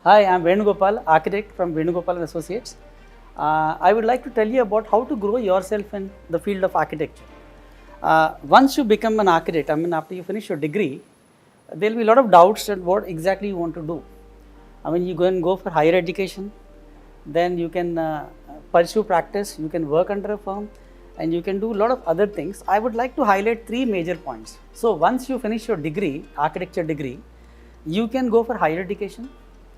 Hi, I'm Venu Gopal, architect from Venu Gopal and Associates. I would like to tell you about how to grow yourself in the field of architecture. Once you become an architect, after you finish your degree, there will be a lot of doubts on what exactly you want to do. You go for higher education, then you can pursue practice, you can work under a firm, and you can do a lot of other things. I would like to highlight three major points. So once you finish your degree, architecture degree, you can go for higher education,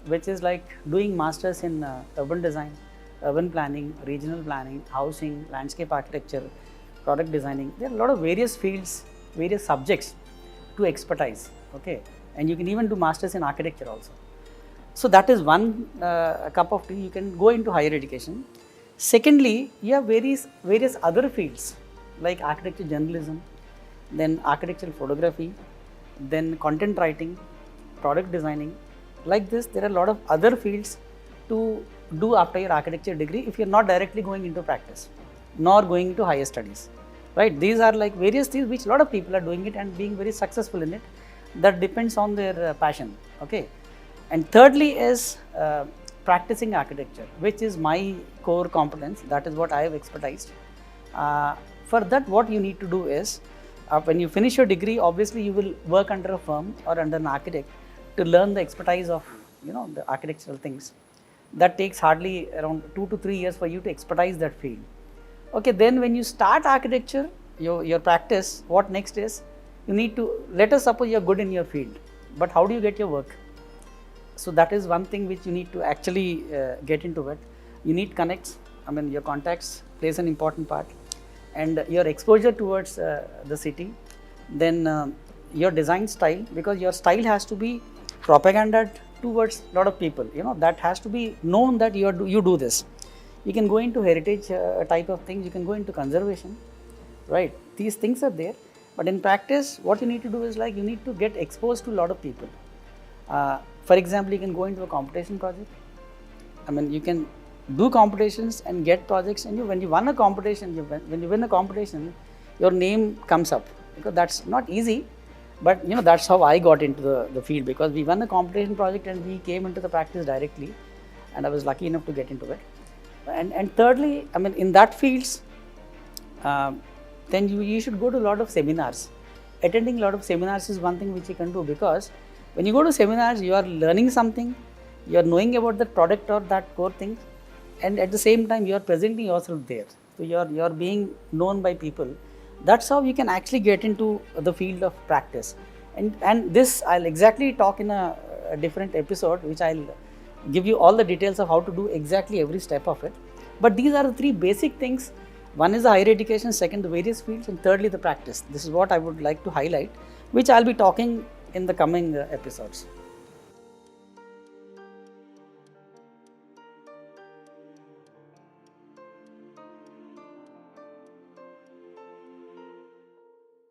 which is like doing masters in urban design, urban planning, regional planning, housing, landscape architecture, product designing. There are a lot of various fields, various subjects to expertise, okay? And you can even do masters in architecture also. So that is one cup of tea. You can go into higher education. Secondly, you have various other fields like architecture journalism, then architectural photography, then content writing, product designing. Like this, there are a lot of other fields to do after your architecture degree if you're not directly going into practice nor going into higher studies, right? These are like various things which a lot of people are doing it and being very successful in it. That depends on their passion, okay? And thirdly is practicing architecture, which is my core competence. That is what I have expertised. For that, what you need to do is, when you finish your degree, obviously you will work under a firm or under an architect to learn the expertise of the architectural things. That takes hardly around 2 to 3 years for you to expertise that field. Okay, then when you start architecture, your practice, what next is, you need to, let us suppose you are good in your field, but how do you get your work? So that is one thing which you need to actually get into it. You need connects, your contacts plays an important part, and your exposure towards the city, then your design style, because your style has to be propaganda towards a lot of people, that has to be known that you do this. You can go into heritage type of things, you can go into conservation, right? These things are there, but in practice, what you need to do is like you need to get exposed to a lot of people. For example, you can go into a competition project. You can do competitions and get projects, and when you win a competition, when you win a competition, your name comes up, because that's not easy. But that's how I got into the field, because we won a competition project and we came into the practice directly, and I was lucky enough to get into it. And thirdly, in that fields, then you should go to a lot of seminars. Attending a lot of seminars is one thing which you can do, because when you go to seminars, you are learning something, you are knowing about that product or that core thing, and at the same time you are presenting yourself there. So you are being known by people. That's how you can actually get into the field of practice. And this I'll exactly talk in a different episode, which I'll give you all the details of how to do exactly every step of it. But these are the three basic things. One is the higher education, second the various fields, and thirdly the practice. This is what I would like to highlight, which I'll be talking in the coming episodes.